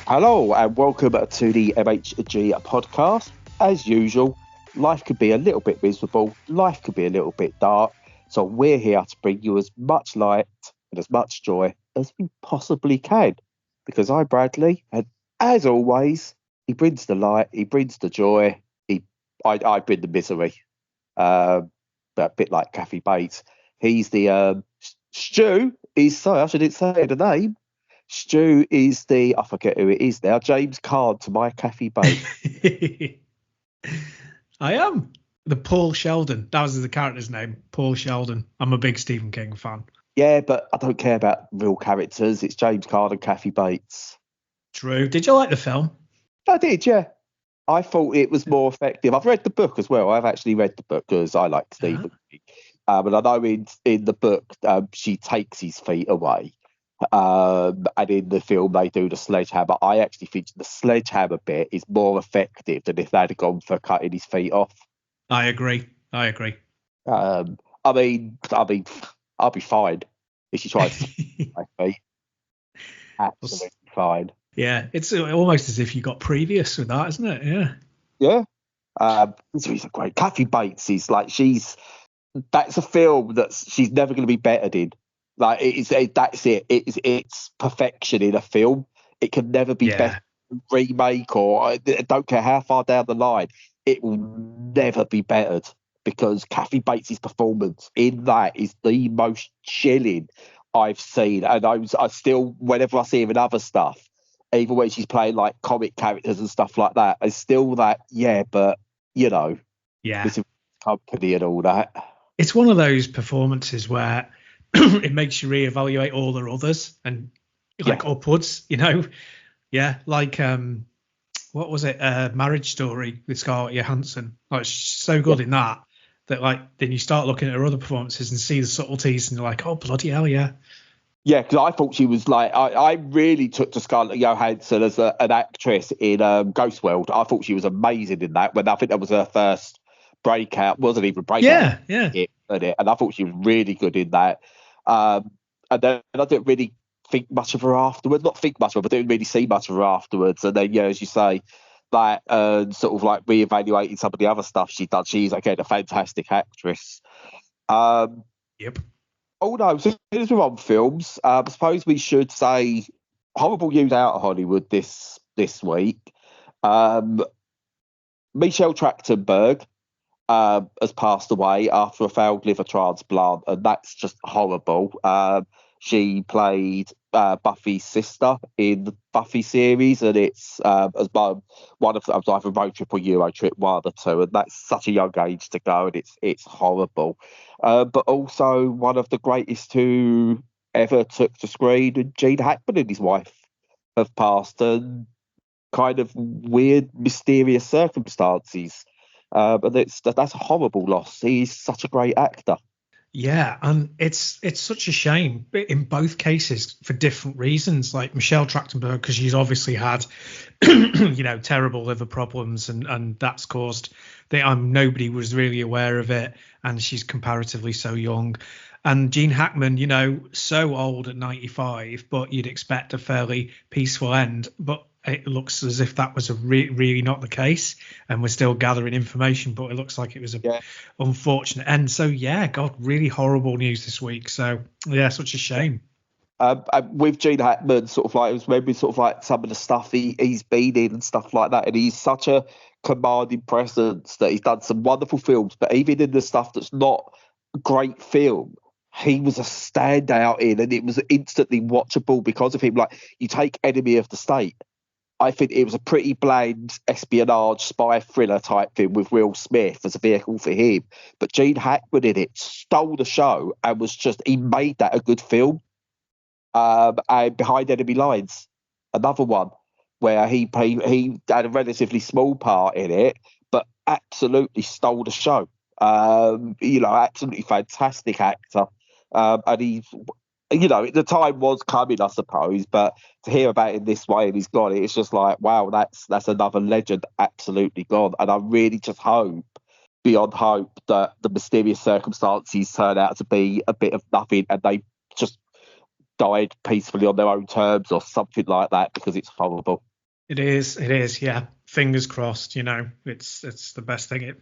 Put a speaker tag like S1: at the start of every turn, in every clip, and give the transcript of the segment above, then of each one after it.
S1: Hello and welcome to the MHG podcast. As usual, life could be a little bit miserable, life could be a little bit dark, so we're here to bring you as much light and as much joy as we possibly can. Because I'm Bradley, and as always, he brings the light, he brings the joy, I bring the misery. But a bit like Kathy Bates. He's the Stu. Sorry, I shouldn't say the name. Stu is I forget who it is now, James Card to my Kathy Bates.
S2: I am. The Paul Sheldon. That was the character's name, Paul Sheldon. I'm a big Stephen King fan.
S1: Yeah, but I don't care about real characters. It's James Card and Kathy Bates.
S2: True. Did you like the film?
S1: I did, yeah. I thought it was more effective. I've read the book as well. I've actually read the book because I like Stephen King. And I know in the book, she takes his feet away. And in the film, they do the sledgehammer. I actually think the sledgehammer bit is more effective than if they'd gone for cutting his feet off.
S2: I agree.
S1: I mean, I'll be fine if she tries to cut my feet. Absolutely fine.
S2: Yeah, it's almost as if you got previous with that, isn't it? Yeah.
S1: Yeah. She's a great. Kathy Bates is like that's a film that she's never going to be bettered in. Like that's it. It's perfection in a film. It can never be better remake or I don't care how far down the line. It will never be bettered because Kathy Bates' performance in that is the most chilling I've seen. And I still, whenever I see her in other stuff, even when she's playing like comic characters and stuff like that, it's still that, but this is company and all that.
S2: It's one of those performances where it makes you reevaluate all their others and upwards, like what was it, Marriage Story with Scarlett Johansson. Like she's so good in that like then you start looking at her other performances and see the subtleties and you're like, oh bloody hell, yeah.
S1: Yeah, because I thought she was like, I really took to Scarlett Johansson as an actress in Ghost World. I thought she was amazing in that. When I think that was her first breakout, wasn't even breakout.
S2: Yeah.
S1: And I thought she was really good in that. And then I didn't really think much of her afterwards. Not think much of her, but didn't really see much of her afterwards. And then, as you say, that sort of like reevaluating some of the other stuff she's done. She's, again, a fantastic actress.
S2: Yep.
S1: Oh, no, so as we're on films, I suppose we should say horrible news out of Hollywood this week. Michelle Trachtenberg has passed away after a failed liver transplant, and that's just horrible. She played Buffy's sister in the Buffy series, and it's as one of them, either Road Trip or Euro Trip, one of the two, and that's such a young age to go, and it's horrible. But also one of the greatest who ever took to screen, and Gene Hackman and his wife have passed, and kind of weird, mysterious circumstances. But that's a horrible loss. He's such a great actor.
S2: Yeah, and it's such a shame in both cases for different reasons. Like Michelle Trachtenberg, because she's obviously had, terrible liver problems, and that's caused that nobody was really aware of it, and she's comparatively so young. And Gene Hackman, so old at 95, but you'd expect a fairly peaceful end, but it looks as if that was really not the case, and we're still gathering information, but it looks like it was a unfortunate end. So God, really horrible news this week. So such a shame.
S1: With Gene Hackman, sort of like, I was remembering sort of like some of the stuff he's been in and stuff like that, and he's such a commanding presence that he's done some wonderful films, but even in the stuff that's not a great film, he was a standout in, and it was instantly watchable because of him. Like, you take Enemy of the State, I think it was a pretty bland espionage spy thriller type thing with Will Smith as a vehicle for him. But Gene Hackman in it stole the show and he made that a good film. And Behind Enemy Lines, another one where he had a relatively small part in it, but absolutely stole the show. Absolutely fantastic actor. And he's, the time was coming, I suppose, but to hear about it this way and he's gone, it's just like, wow, that's another legend absolutely gone. And I really just hope, beyond hope, that the mysterious circumstances turn out to be a bit of nothing and they just died peacefully on their own terms or something like that, because it's horrible.
S2: It is, yeah. Fingers crossed, it's the best thing.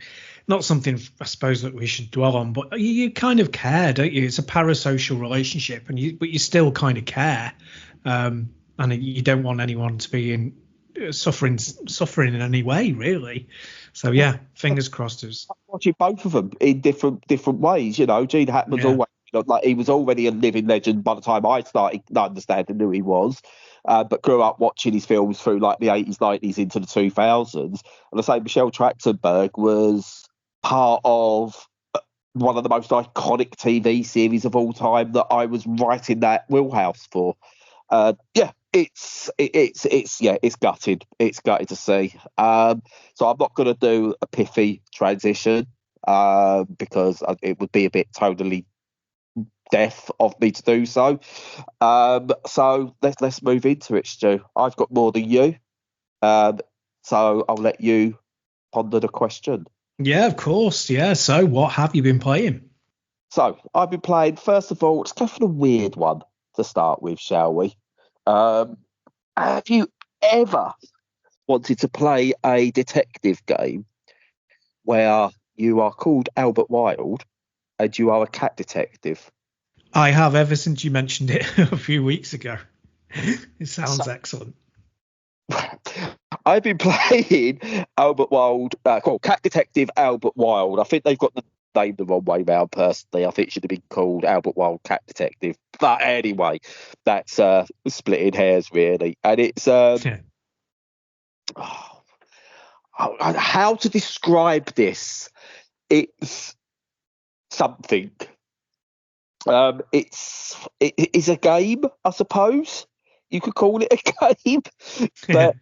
S2: Not something I suppose that we should dwell on, but you kind of care, don't you? It's a parasocial relationship, but you still kind of care, and you don't want anyone to be suffering in any way, really. So yeah, fingers crossed.
S1: Watching both of them in different ways. Gene Hackman's always like, he was already a living legend by the time I started understanding who he was. But grew up watching his films through like the 80s, 90s into the 2000s. And I say Michelle Trachtenberg was part of one of the most iconic TV series of all time that I was writing that wheelhouse for. It's gutted. It's gutted to see. So I'm not going to do a pithy transition because it would be a bit totally deaf of me to do so. So let's move into it, Stu. I've got more than you, so I'll let you ponder the question.
S2: Yeah, of course. Yeah. So what have you been playing?
S1: So I've been playing. First of all, let's go for the weird one to start with, shall we? Have you ever wanted to play a detective game where you are called Albert Wilde and you are a cat detective?
S2: I have, ever since you mentioned it a few weeks ago. It sounds excellent.
S1: I've been playing Albert Wilde, called Cat Detective Albert Wilde. I think they've got the name the wrong way round, personally. I think it should have been called Albert Wilde Cat Detective. But anyway, that's splitting hairs, really. And it's... how to describe this? It's something. It is a game, I suppose. You could call it a game, but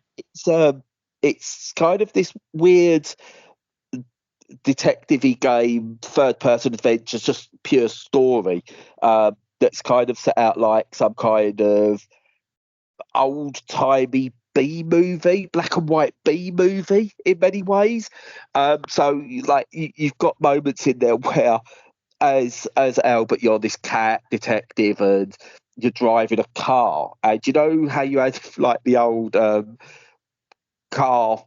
S1: it's kind of this weird detective-y game, third-person adventure, just pure story that's kind of set out like some kind of old-timey B-movie, black and white B-movie in many ways. So like you've got moments in there where as Albert, you're this cat detective and you're driving a car. And you know how you had like the old car,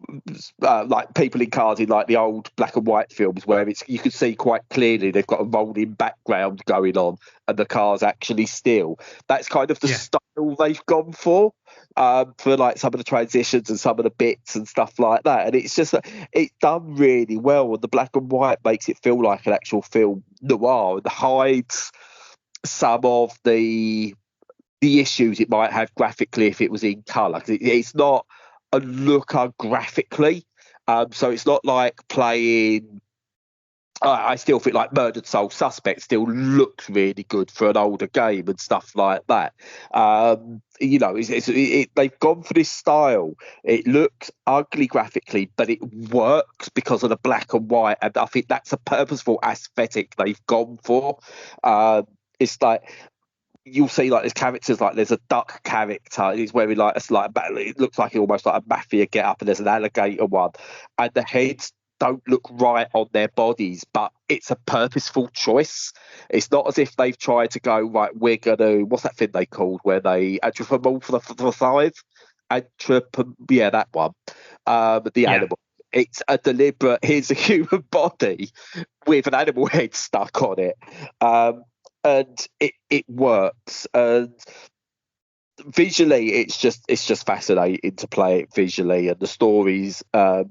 S1: like people in cars in like the old black and white films where you can see quite clearly they've got a rolling background going on and the car's actually still. That's kind of the style they've gone for like some of the transitions and some of the bits and stuff like that. And it's just it's done really well, and the black and white makes it feel like an actual film noir and hides some of the issues it might have graphically if it was in colour. It's not a looker graphically, so it's not like playing. I still think like Murdered Soul Suspect still looks really good for an older game and stuff like that. They've gone for this style. It looks ugly graphically, but it works because of the black and white, and I think that's a purposeful aesthetic they've gone for. It's like you'll see like there's characters, like there's a duck character. He's wearing like it looks like almost like a mafia get up, and there's an alligator one, and the heads don't look right on their bodies, but it's a purposeful choice. It's not as if they've tried to go, right, we're gonna, what's that thing they called where they anthropomorphize? That one. The animal. It's a deliberate, here's a human body with an animal head stuck on it. And it works. And visually it's just fascinating to play it visually, and the story's a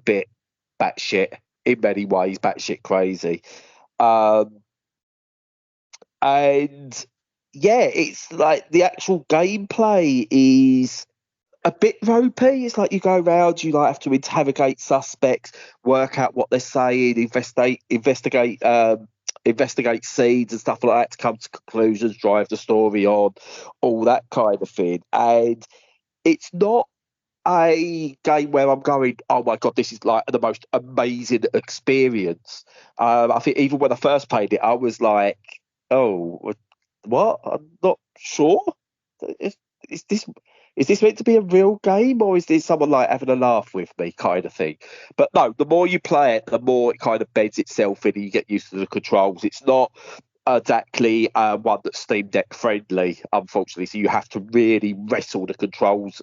S1: bit batshit in many ways, batshit crazy. And yeah, it's like the actual gameplay is a bit ropey. It's like you go around, you like have to interrogate suspects, work out what they're saying, investigate seeds and stuff like that to come to conclusions, drive the story on, all that kind of thing. And it's not a game where I'm going, oh my god, this is like the most amazing experience. I think even when I first played it, I was like, oh, what? I'm not sure. Is this meant to be a real game, or is this someone like having a laugh with me kind of thing? But no, the more you play it, the more it kind of beds itself in and you get used to the controls. It's not exactly one that's Steam Deck friendly, unfortunately, so you have to really wrestle the controls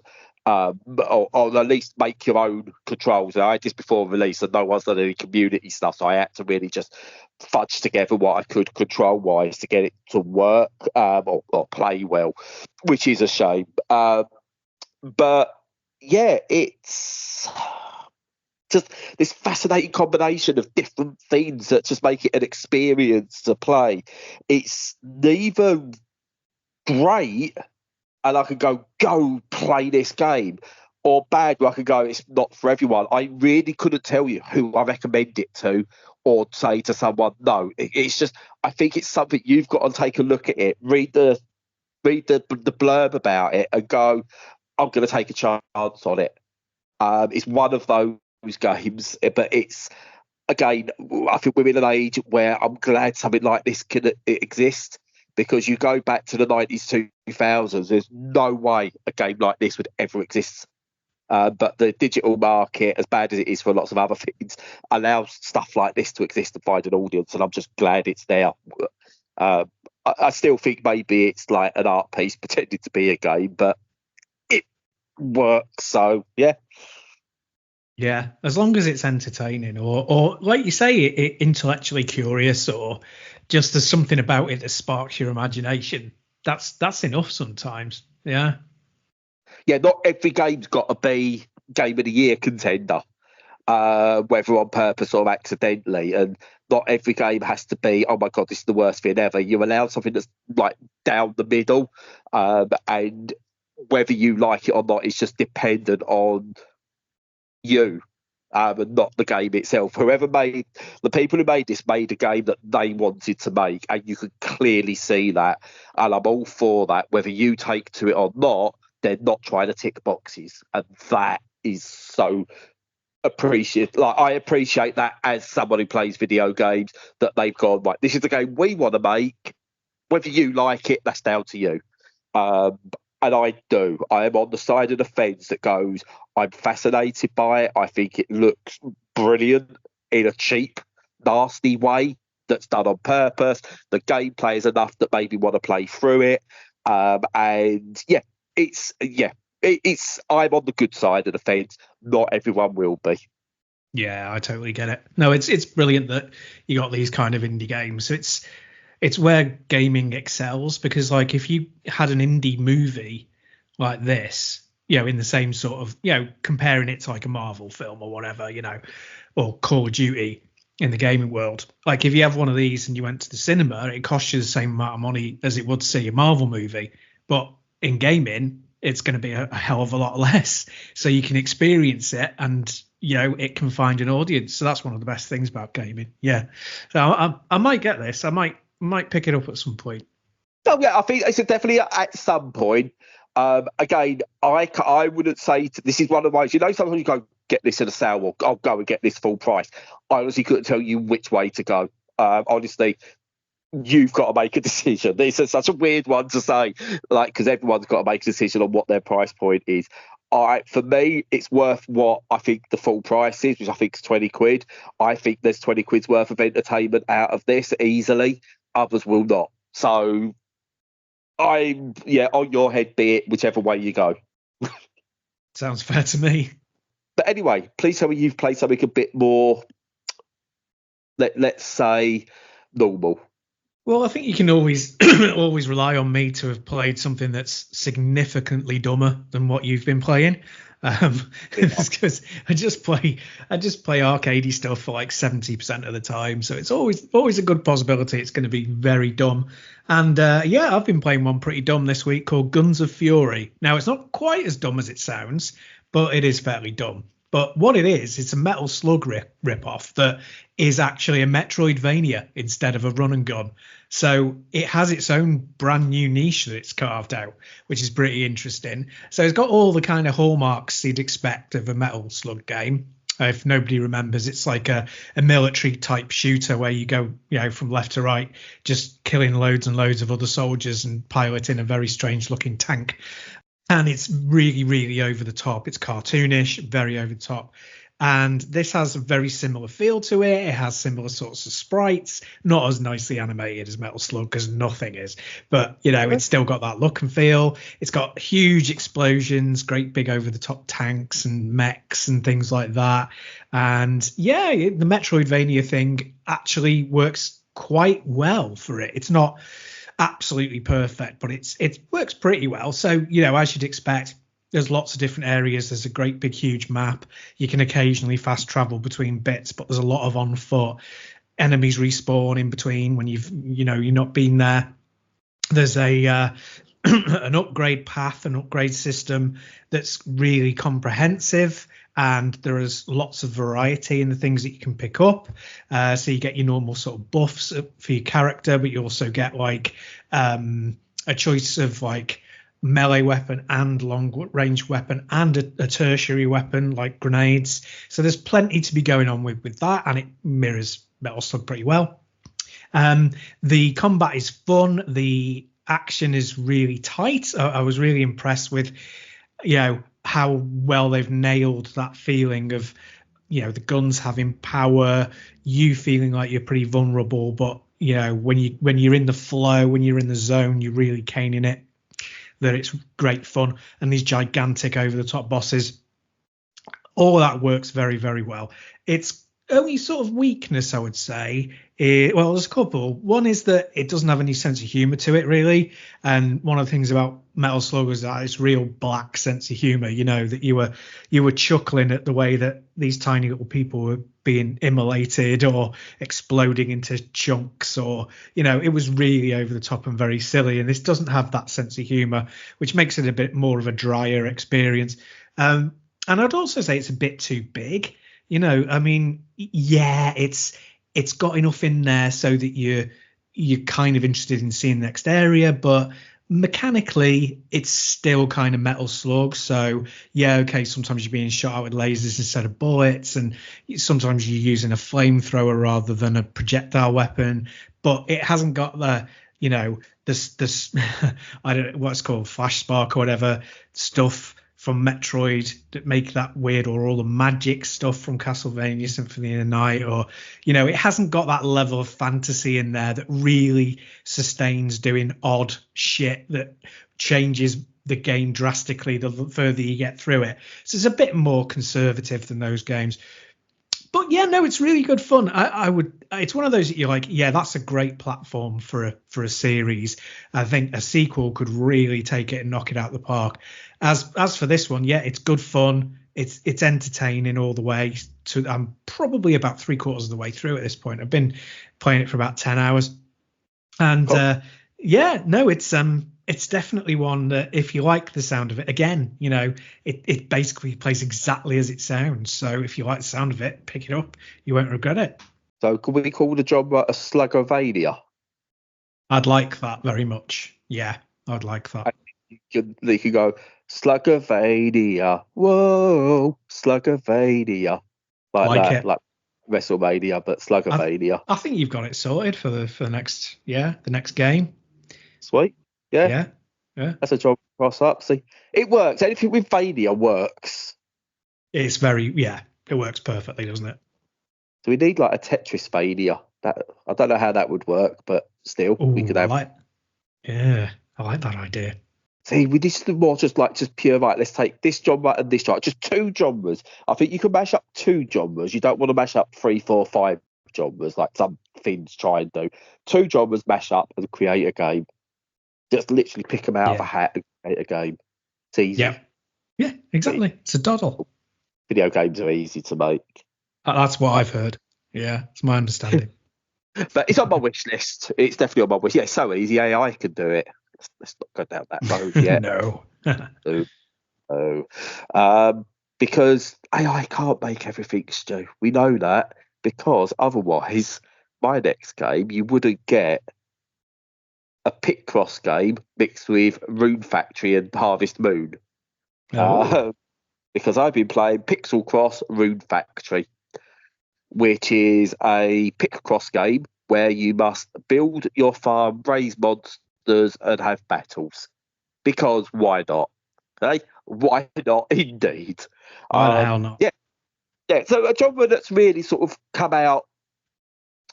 S1: or at least make your own controls. I had this before release, and no one's done any community stuff, so I had to really just fudge together what I could control-wise to get it to work or play well, which is a shame. But yeah, it's just this fascinating combination of different things that just make it an experience to play. It's neither great and I could go play this game, or bad where I could go, it's not for everyone. I really couldn't tell you who I recommend it to or say to someone, no. It's just, I think it's something you've got to take a look at it, read the blurb about it and go, I'm going to take a chance on it. It's one of those games, but it's, again, I think we're in an age where I'm glad something like this can exist, because you go back to the 90s, 2000s, there's no way a game like this would ever exist. But the digital market, as bad as it is for lots of other things, allows stuff like this to exist and find an audience, and I'm just glad it's there. I still think maybe it's like an art piece pretending to be a game, but it works, so yeah.
S2: Yeah, as long as it's entertaining or like you say, it intellectually curious, or just there's something about it that sparks your imagination. That's enough sometimes. Yeah.
S1: Yeah, not every game's got to be Game of the Year contender, whether on purpose or accidentally. And not every game has to be, oh my God, this is the worst thing ever. You allow something that's like down the middle, and whether you like it or not is just dependent on you, and not the game itself. The people who made this made a game that they wanted to make, and you could clearly see that. And I'm all for that. Whether you take to it or not, they're not trying to tick boxes, and that is so appreciated. Like, I appreciate that as someone who plays video games, that they've gone, right, this is the game we want to make. Whether you like it, that's down to you. And I do. I am on the side of the fence that goes, I'm fascinated by it. I think it looks brilliant in a cheap, nasty way that's done on purpose. The gameplay is enough that made me want to play through it. And yeah, it's I'm on the good side of the fence. Not everyone will be.
S2: Yeah, I totally get it. No, it's brilliant that you got these kind of indie games. It's where gaming excels, because like if you had an indie movie like this, in the same sort of, comparing it to like a Marvel film or whatever, or Call of Duty in the gaming world. Like if you have one of these and you went to the cinema, it costs you the same amount of money as it would to see a Marvel movie. But in gaming, it's going to be a hell of a lot less. So you can experience it, and it can find an audience. So that's one of the best things about gaming. Yeah. So I might get this. I might pick it up at some point.
S1: Oh yeah, I think it's definitely at some point. Again, I wouldn't say this is one of those. Sometimes you go get this at a sale, or I'll go and get this full price. I honestly couldn't tell you which way to go. Honestly, you've got to make a decision. This is such a weird one to say, like, because everyone's got to make a decision on what their price point is. All right, for me, it's worth what I think the full price is, which I think is 20 quid. I think there's 20 quid's worth of entertainment out of this easily. Others will not. So on your head be it, whichever way you go.
S2: Sounds fair to me.
S1: But anyway, please tell me you've played something a bit more, let's say, normal.
S2: Well, I think you can always always rely on me to have played something that's significantly dumber than what you've been playing. Because I just play arcadey stuff for like 70% of the time, so it's always a good possibility it's going to be very dumb. And I've been playing one pretty dumb this week called Guns of Fury. Now, it's not quite as dumb as it sounds, but it is fairly dumb. But what it is, it's a Metal Slug rip-off that is actually a Metroidvania instead of a run and gun. So it has its own brand new niche that it's carved out, which is pretty interesting. So it's got all the kind of hallmarks you'd expect of a Metal Slug game. If nobody remembers, it's like a military type shooter where you go, from left to right, just killing loads and loads of other soldiers and piloting a very strange looking tank. And it's really, really over the top. It's cartoonish, very over the top. And this has a very similar feel to it. It has similar sorts of sprites, not as nicely animated as Metal Slug, because nothing is. But, it's still got that look and feel. It's got huge explosions, great big over-the-top tanks and mechs and things like that. And, the Metroidvania thing actually works quite well for it. It's not absolutely perfect, but it works pretty well. So, as you'd expect, there's lots of different areas. There's a great big huge map. You can occasionally fast travel between bits, but there's a lot of on foot. Enemies respawn in between when you're not been there. There's a an upgrade path, an upgrade system that's really comprehensive, and there is lots of variety in the things that you can pick up. So you get your normal sort of buffs for your character, but you also get like a choice of like melee weapon and long range weapon and a tertiary weapon like grenades. So there's plenty to be going on with that, and it mirrors Metal Slug pretty well. The combat is fun. The action is really tight. I was really impressed with, how well they've nailed that feeling of, the guns having power, you feeling like you're pretty vulnerable, but when you're in the flow, when you're in the zone, you're really caning it. That it's great fun, and these gigantic over-the-top bosses, all that works very, very well. Its only sort of weakness, I would say, there's a couple. One is that it doesn't have any sense of humor to it, really. And one of the things about Metal Slug is that it's real black sense of humor. That you were chuckling at the way that these tiny little people were being immolated or exploding into chunks, or it was really over the top and very silly. And this doesn't have that sense of humor, which makes it a bit more of a drier experience. And I'd also say it's a bit too big. It's got enough in there so that you're kind of interested in seeing the next area, but mechanically it's still kind of Metal Slug. So sometimes you're being shot out with lasers instead of bullets, and sometimes you're using a flamethrower rather than a projectile weapon, but it hasn't got the this I don't know what it's called, flash spark or whatever stuff from Metroid that make that weird, or all the magic stuff from Castlevania Symphony of the Night, or it hasn't got that level of fantasy in there that really sustains doing odd shit that changes the game drastically the further you get through it. So it's a bit more conservative than those games. But it's really good fun. It's one of those that you're like, that's a great platform for a series. I think a sequel could really take it and knock it out of the park. As for this one, it's good fun. It's entertaining all the way. I'm probably about 3/4 of the way through at this point. I've been playing it for about 10 hours, and it's definitely one that, if you like the sound of it, again, it basically plays exactly as it sounds. So if you like the sound of it, pick it up. You won't regret it.
S1: So could we call the genre a Sluggovania?
S2: I'd like that very much. Yeah, I'd like that.
S1: You could go Sluggovania. Whoa, Sluggovania. Like that, like WrestleMania, but Sluggovania.
S2: I think you've got it sorted for the next game.
S1: Sweet. Yeah. That's a job cross up. See, it works. Anything with Vania works.
S2: It's it works perfectly, doesn't it?
S1: So we need like a Tetris Vania. That, I don't know how that would work, but still, we could have.
S2: I like that idea.
S1: See, we just more just pure, right, let's take this genre and this genre, just two genres. I think you can mash up two genres. You don't want to mash up 3, 4, 5 genres like some things try and do. Two genres mash up and create a game. Just literally pick them out of a hat and create a game. It's easy.
S2: Yeah, exactly. It's a doddle.
S1: Video games are easy to make.
S2: That's what I've heard. Yeah, it's my understanding.
S1: But it's on my wish list. It's definitely on my wish. Yeah, it's so easy. AI can do it. Let's not go down that road yet.
S2: No.
S1: Because AI can't make everything, Stu. We know that, because otherwise, my next game, you wouldn't get a Piczle Cross game mixed with Rune Factory and Harvest Moon. Because I've been playing Piczle Cross Rune Factory, which is a Piczle Cross game where you must build your farm, raise monsters, and have battles. Because why not? Hey, why not? Indeed.
S2: Why the hell not?
S1: Yeah, Yeah, so a genre that's really sort of come out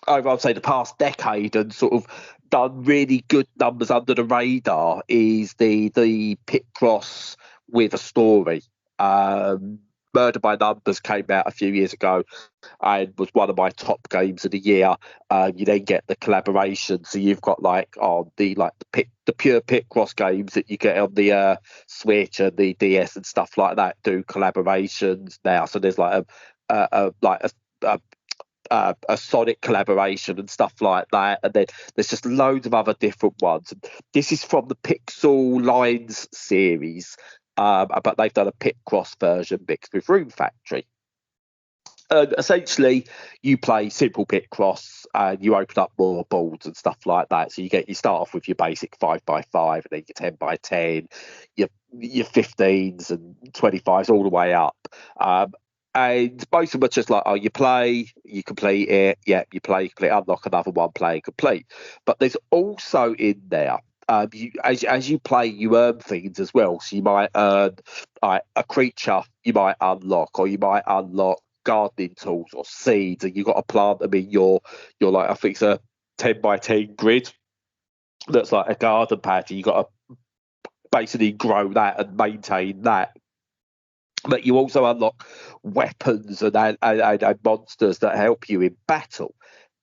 S1: over, I'd say, the past decade and sort of done really good numbers under the radar is the pit cross with a story. Murder by Numbers came out a few years ago and was one of my top games of the year. You then get the collaboration, so you've got the pure pit cross games that you get on the Switch and the DS and stuff like that do collaborations now. So there's like a Sonic collaboration and stuff like that, and then there's just loads of other different ones. This is from the Pixel Lines series, but they've done a pit cross version mixed with Rune Factory. Essentially, you play simple pit cross and you open up more boards and stuff like that. So you start off with your basic 5x5 and then your 10x10, your 15s and 25s all the way up. And most of them are just like, you play, you complete it, you play, you complete, unlock another one, play, complete. But there's also in there, as you play, you earn things as well. So you might earn a creature you might unlock, or you might unlock gardening tools or seeds, and you've got to plant them in your I think it's a 10x10 grid that's like a garden patch. You've got to basically grow that and maintain that. But you also unlock weapons and monsters that help you in battle.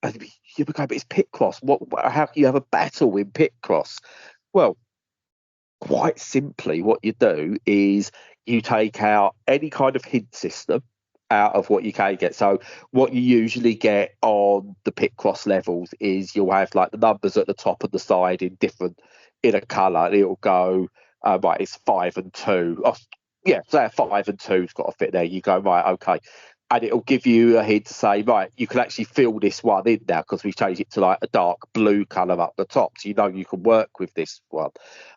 S1: And you go, but it's pit cross. How can you have a battle in pit cross? Well, quite simply, what you do is you take out any kind of hint system out of what you can get. So what you usually get on the pit cross levels is you'll have like the numbers at the top and the side in a colour. It'll go right, it's 5 and 2. So 5 and 2's got to fit there. You go, right, okay. And it'll give you a hint to say, right, you can actually fill this one in now because we've changed it to like a dark blue colour up the top. So you know you can work with this one.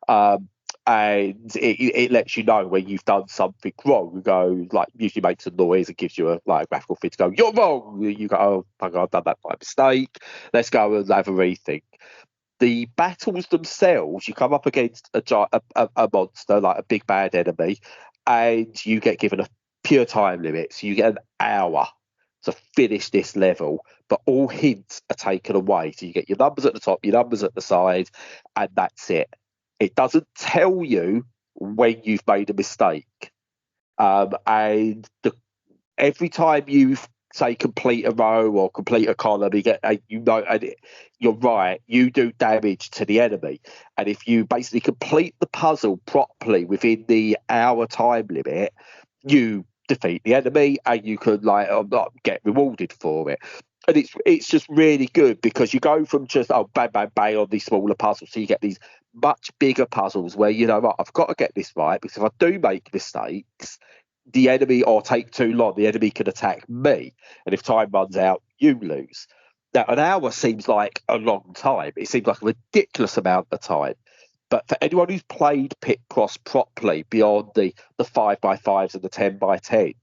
S1: And it lets you know when you've done something wrong. You go, like, usually makes a noise and gives you a graphical thing to go, you're wrong. You go, oh, I've done that by mistake. Let's go and have a rethink. The battles themselves, you come up against a monster, like a big bad enemy, and you get given a pure time limit. So you get an hour to finish this level, but all hints are taken away. So you get your numbers at the top, your numbers at the side, and that's it. It doesn't tell you when you've made a mistake. And every time you say complete a row or complete a column, you get you're right, you do damage to the enemy. And if you basically complete the puzzle properly within the hour time limit, you defeat the enemy and you could get rewarded for it. And it's just really good because you go from just bang bang bang on these smaller puzzles, so you get these much bigger puzzles where right, I've got to get this right, because if I do make mistakes, the enemy, or take too long, the enemy can attack me, and if time runs out, you lose. Now, an hour seems like a long time. It seems like a ridiculous amount of time. But for anyone who's played pit cross properly beyond the 5x5s and the 10x10s,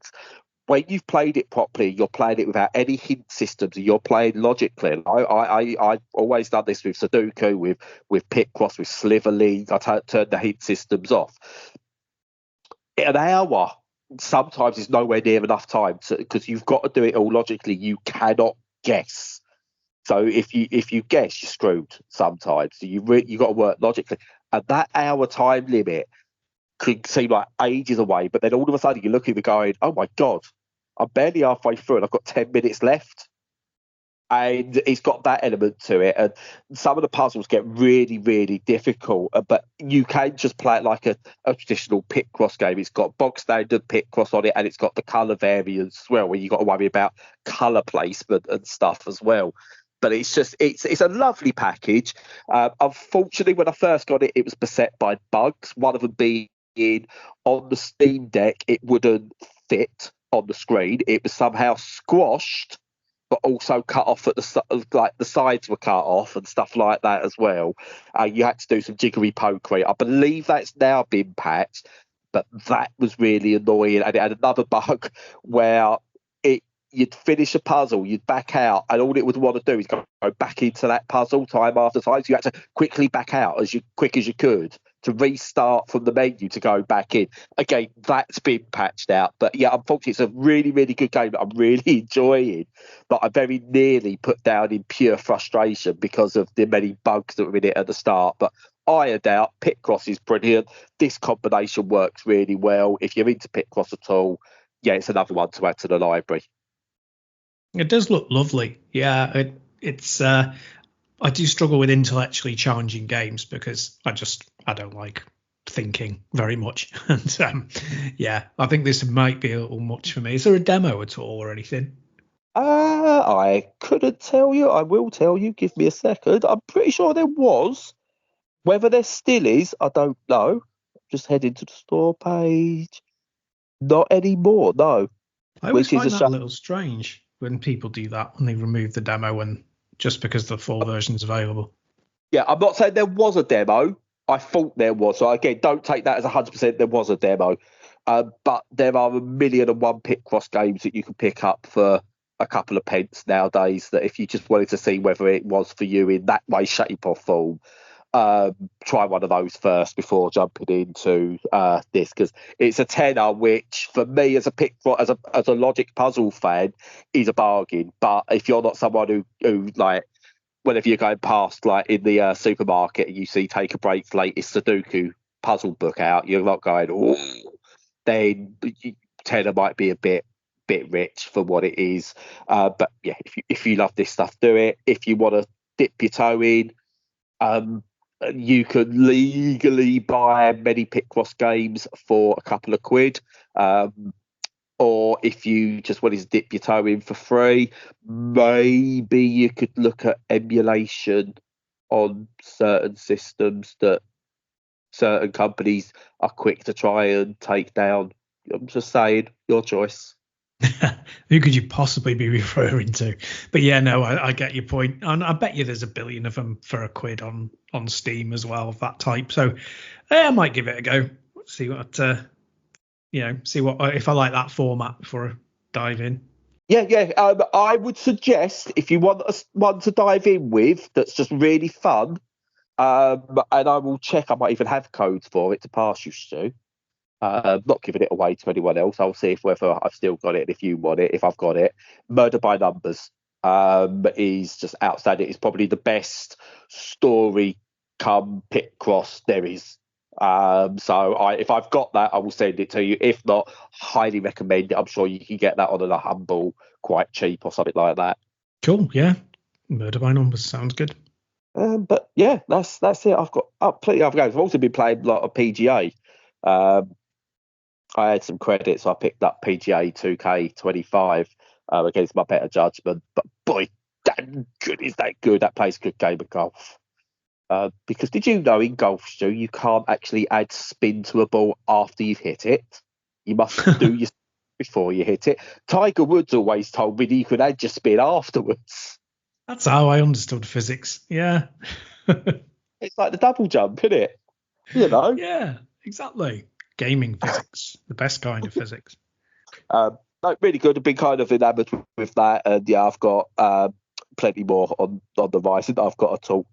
S1: when you've played it properly, you're playing it without any hint systems, and you're playing logically. I've always done this with Sudoku, with pit cross, with Sliver League. I turned the hint systems off. An hour sometimes is nowhere near enough time, because you've got to do it all logically. You cannot guess. So if you guess, you're screwed sometimes. So you got to work logically. And that hour time limit could seem like ages away, but then all of a sudden you look at it going, oh my God, I'm barely halfway through and I've got 10 minutes left. And it's got that element to it. And some of the puzzles get really, really difficult, but you can just play it like a traditional pit cross game. It's got bog standard pit cross on it, and it's got the colour variants as well, where you've got to worry about colour placement and stuff as well. But it's a lovely package. Unfortunately, when I first got it, it was beset by bugs. One of them being on the Steam Deck, it wouldn't fit on the screen. It was somehow squashed, but also cut off at the sides were cut off and stuff like that as well. You had to do some jiggery pokery. I believe that's now been patched, but that was really annoying. And it had another bug where you'd finish a puzzle, you'd back out, and all it would want to do is go back into that puzzle time after time. So you had to quickly back out as quick as you could to restart from the menu to go back in. Again, that's been patched out. But yeah, unfortunately, it's a really, really good game that I'm really enjoying. But I very nearly put down in pure frustration because of the many bugs that were in it at the start. But ironed out, Pit Cross is brilliant. This combination works really well. If you're into Pit Cross at all, yeah, it's another one to add to the library.
S2: It does look lovely. Yeah, it's. I do struggle with intellectually challenging games because I don't like thinking very much. And yeah, I think this might be a little much for me. Is there a demo at all or anything?
S1: I couldn't tell you. I will tell you. Give me a second. I'm pretty sure there was. Whether there still is, I don't know. Just heading to the store page. Not anymore, no.
S2: I always
S1: Which is
S2: find
S1: a
S2: that a
S1: shame.
S2: little strange when people do that, when they remove the demo and just because the full version is available.
S1: Yeah, I'm not saying there was a demo. I thought there was. So again, don't take that as 100% there was a demo. But there are 1,000,001 Pit Cross games that you can pick up for a couple of pence nowadays, that if you just wanted to see whether it was for you in that way, shape or form, try one of those first before jumping into this, because it's a tenner, which for me as a Pit Cross, as a Logic puzzle fan, is a bargain. But if you're not someone who like, whenever you're going past like in the supermarket and you see Take a Break's latest Sudoku puzzle book out, you're not going, oh, then tenner might be a bit rich for what it is. But yeah, if you love this stuff, do it. If you want to dip your toe in, you can legally buy many Pit Cross games for a couple of quid. Or if you just wanted to dip your toe in for free, maybe you could look at emulation on certain systems that certain companies are quick to try and take down. I'm just saying, your choice.
S2: Who could you possibly be referring to? But yeah, no, I get your point. And I bet you there's a billion of them for a quid on Steam as well, of that type. So I might give it a go. See what if I like that format before I dive in.
S1: Yeah. I would suggest, if you want one to dive in with that's just really fun, and I will check. I might even have codes for it to pass you, Stu. Not giving it away to anyone else. I'll see whether I've still got it, and if you want it, if I've got it. Murder by Numbers is just outstanding. It's probably the best story come Pit Cross there is. So if I've got that, I will send it to you. If not, highly recommend it. I'm sure you can get that on a Humble quite cheap or something like that.
S2: Cool, yeah. Murder by Numbers sounds good.
S1: But yeah, that's it. I've got plenty of games. I've also been playing a lot of PGA. I had some credits, so I picked up PGA 2K25 against my better judgment. But boy, damn good is that good. That plays a good game of golf. Because did you know in golf, Stu, you can't actually add spin to a ball after you've hit it? You must do your before you hit it. Tiger Woods always told me that you could add your spin afterwards.
S2: That's how I understood physics. Yeah.
S1: It's like the double jump, isn't it? You know?
S2: Yeah, exactly. Gaming physics, the best kind of physics.
S1: No, really good. I've been kind of enamored with that, and yeah, I've got plenty more on the rise that I've got to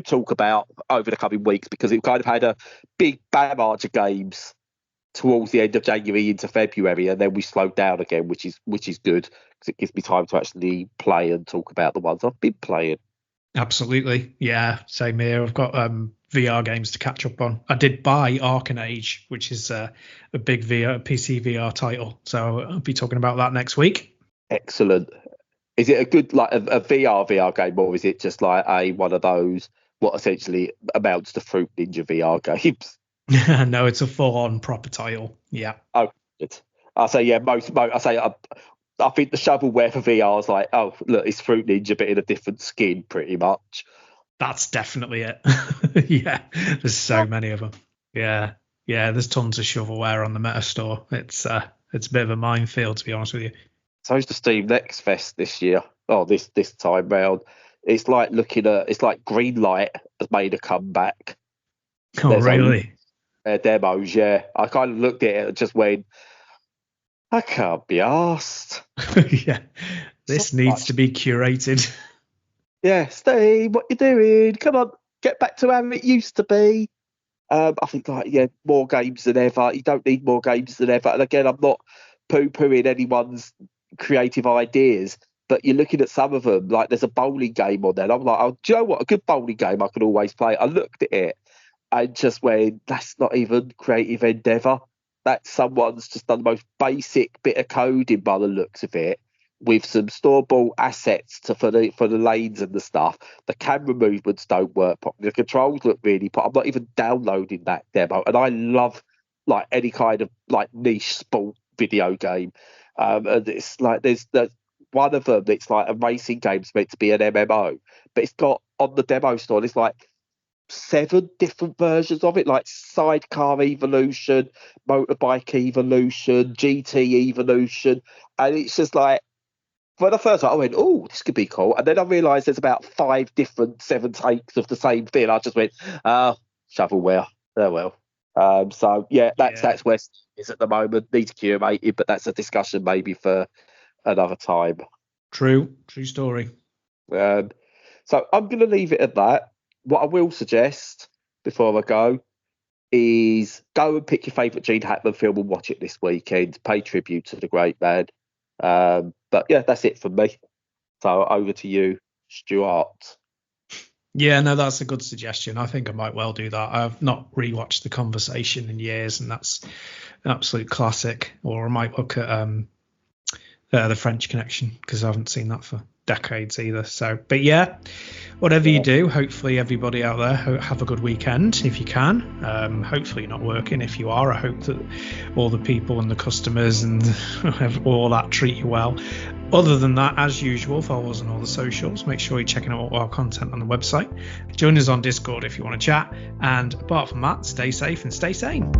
S1: talk about over the coming weeks, because it kind of had a big barrage of games towards the end of January into February, and then we slowed down again, which is good, because it gives me time to actually play and talk about the ones I've been playing.
S2: Absolutely, yeah, same here. I've got VR games to catch up on. I did buy Arcane Age, which is a big PC VR title, so I'll be talking about that next week.
S1: Excellent. Is it a good, like a VR game, or is it just like one of those what essentially amounts to Fruit Ninja VR games?
S2: No, it's a full-on proper title. Yeah.
S1: Oh, good. I say yeah. I think the shovelware for VR is like, oh look, it's Fruit Ninja but in a different skin, pretty much.
S2: That's definitely it. Yeah, there's so many of them. Yeah, there's tons of shovelware on the Meta Store. It's a bit of a minefield, to be honest with you.
S1: So is the Steam Nextfest this year. Oh, this time round, it's like Greenlight has made a comeback.
S2: Oh,
S1: There's
S2: really?
S1: Demos, yeah. I kind of looked at it and just went, I can't be arsed.
S2: Yeah, this needs to be curated.
S1: Yeah, Steve, what you doing? Come on, get back to how it used to be. I think, like, yeah, more games than ever. You don't need more games than ever. And again, I'm not poo-pooing anyone's creative ideas, but you're looking at some of them, like there's a bowling game on there. I'm like, oh, do you know what? A good bowling game I could always play. I looked at it and just went, that's not even creative endeavour. That someone's just done the most basic bit of coding by the looks of it, with some store-bought assets for the lanes and the stuff. The camera movements don't work properly. The controls look really I'm not even downloading that demo. And I love like any kind of like niche sport video game. And it's like there's one of them. It's like a racing game's meant to be an MMO, but it's got on the demo store. It's like 7 different versions of it, like Sidecar Evolution, Motorbike Evolution, GT Evolution, and it's just like, for the first time, I went, oh, this could be cool. And then I realised there's about 5 different 7 takes of the same thing. I just went, shovelware. Oh, well. So, yeah, that's where it is at the moment. Needs curated, but that's a discussion maybe for another time.
S2: True story.
S1: So I'm going to leave it at that. What I will suggest before I go is go and pick your favourite Gene Hackman film and watch it this weekend. Pay tribute to the great man. But yeah, that's it from me. So over to you, Stuart.
S2: Yeah, no, that's a good suggestion. I think I might well do that. I've not rewatched The Conversation in years, and that's an absolute classic. Or I might look at The French Connection, because I haven't seen that for decades either. So, but yeah, whatever you do, hopefully everybody out there have a good weekend if you can. Hopefully you're not working. If you are, I hope that all the people and the customers and all that treat you well. Other than that, as usual, follow us on all the socials. Make sure you're checking out all our content on the website. Join us on Discord if you want to chat. And apart from that, stay safe and stay sane.